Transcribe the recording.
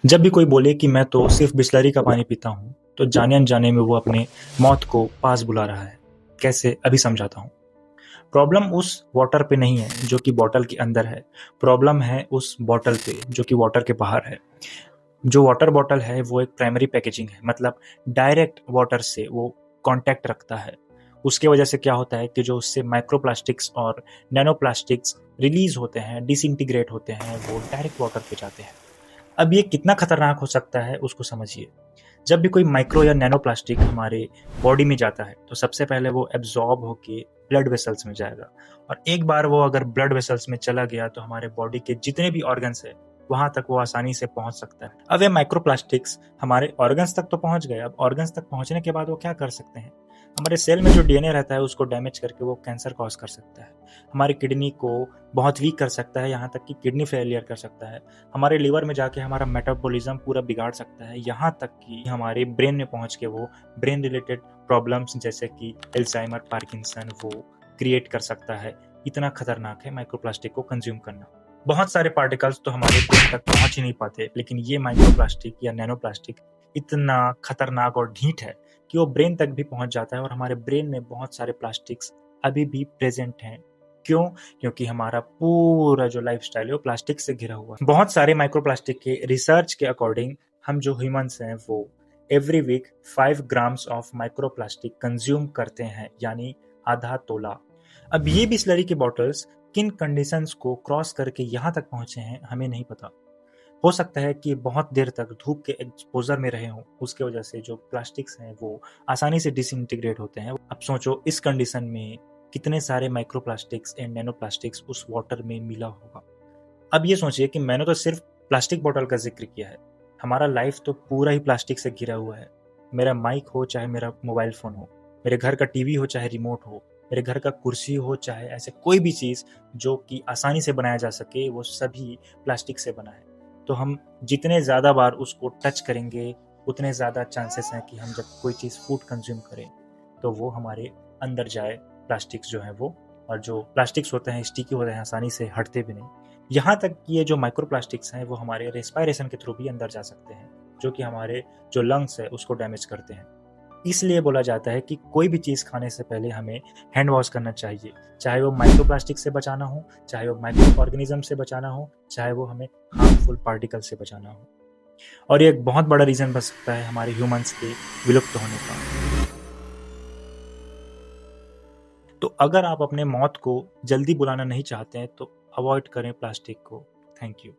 जब भी कोई बोले कि मैं तो सिर्फ बिसलरी का पानी पीता हूँ, तो जाने अनजाने में वो अपने मौत को पास बुला रहा है। कैसे? अभी समझाता हूँ। प्रॉब्लम उस वाटर पे नहीं है जो कि बॉटल के अंदर है। प्रॉब्लम है उस बॉटल पे जो कि वाटर के बाहर है। जो वाटर बॉटल है वो एक प्राइमरी पैकेजिंग है, मतलब डायरेक्ट वाटर से वो कांटेक्ट रखता है। उसके वजह से क्या होता है कि जो उससे माइक्रोप्लास्टिक्स और नैनो प्लास्टिक्स रिलीज होते हैं, डिसइंटीग्रेट होते हैं, वो डायरेक्ट वाटर पे जाते हैं। अब ये कितना खतरनाक हो सकता है उसको समझिए। जब भी कोई माइक्रो या नैनो प्लास्टिक हमारे बॉडी में जाता है तो सबसे पहले वो एब्जॉर्ब होके ब्लड वेसल्स में जाएगा, और एक बार वो अगर ब्लड वेसल्स में चला गया तो हमारे बॉडी के जितने भी ऑर्गन्स है वहां तक वो आसानी से पहुंच सकता है। अब ये माइक्रो प्लास्टिक्स हमारे ऑर्गन्स तक तो पहुंच गए। अब ऑर्गन्स तक पहुंचने के बाद वो क्या कर सकते हैं? हमारे सेल में जो डीएनए रहता है उसको डैमेज करके वो कैंसर कॉज कर सकता है। हमारी किडनी को बहुत वीक कर सकता है, यहाँ तक कि किडनी फेलियर कर सकता है। हमारे लिवर में जाके हमारा मेटाबॉलिज्म पूरा बिगाड़ सकता है, यहाँ तक कि हमारे ब्रेन में पहुंच के वो ब्रेन रिलेटेड प्रॉब्लम्स जैसे कि एल्जाइमर, पार्किंसन वो क्रिएट कर सकता है। इतना खतरनाक है माइक्रोप्लास्टिक को कंज्यूम करना। बहुत सारे पार्टिकल्स तो हमारे ब्रेन तक पहुंच ही नहीं पाते, लेकिन ये माइक्रोप्लास्टिक या नैनो प्लास्टिक इतना खतरनाक और ढीठ है कि वो ब्रेन तक भी पहुंच जाता है, और हमारे ब्रेन में बहुत सारे प्लास्टिक्स अभी भी प्रेजेंट हैं। क्यों? क्योंकि हमारा पूरा जो लाइफस्टाइल है वो प्लास्टिक से घिरा हुआ है। बहुत सारे माइक्रोप्लास्टिक के रिसर्च के अकॉर्डिंग हम जो ह्यूमंस हैं वो every week 5 grams of microplastic consume करते हैं, यानी आधा तोला। अब ये बिसलरी की बॉटल्स किन कंडीशंस को क्रॉस करके यहाँ तक पहुंचे हैं हमें नहीं पता। हो सकता है कि बहुत देर तक धूप के एक्सपोजर में रहे हों, उसके वजह से जो प्लास्टिक्स हैं वो आसानी से डिसइंटीग्रेट होते हैं। अब सोचो इस कंडीशन में कितने सारे माइक्रोप्लास्टिक्स एंड नैनो प्लास्टिक्स उस वाटर में मिला होगा। अब ये सोचिए कि मैंने तो सिर्फ प्लास्टिक बोतल का जिक्र किया है, हमारा लाइफ तो पूरा ही प्लास्टिक से घिरा हुआ है। मेरा माइक हो चाहे मेरा मोबाइल फोन हो, मेरे घर का टीवी हो चाहे रिमोट हो, मेरे घर का कुर्सी हो चाहे ऐसे कोई भी चीज़ जो कि आसानी से बनाया जा सके, वो सभी प्लास्टिक से बना है। तो हम जितने ज़्यादा बार उसको टच करेंगे उतने ज़्यादा चांसेस हैं कि हम जब कोई चीज़ फूड कंज्यूम करें तो वो हमारे अंदर जाए, प्लास्टिक्स जो है वो। और जो प्लास्टिक्स होते हैं स्टिकी होते हैं, आसानी से हटते भी नहीं। यहाँ तक कि ये जो माइक्रो प्लास्टिक्स हैं वो हमारे रेस्पायरेशन के थ्रू भी अंदर जा सकते हैं, जो कि हमारे जो लंग्स है उसको डैमेज करते हैं। इसलिए बोला जाता है कि कोई भी चीज़ खाने से पहले हमें हैंड वॉश करना चाहिए, चाहे वो माइक्रो प्लास्टिक से बचाना हो, चाहे वो माइक्रो ऑर्गेनिज्म से बचाना हो, चाहे वो हमें हार्मफुल पार्टिकल से बचाना हो। और ये एक बहुत बड़ा रीज़न बन सकता है हमारे ह्यूमंस के विलुप्त होने का। तो अगर आप अपने मौत को जल्दी बुलाना नहीं चाहते हैं तो अवॉइड करें प्लास्टिक को। Thank you.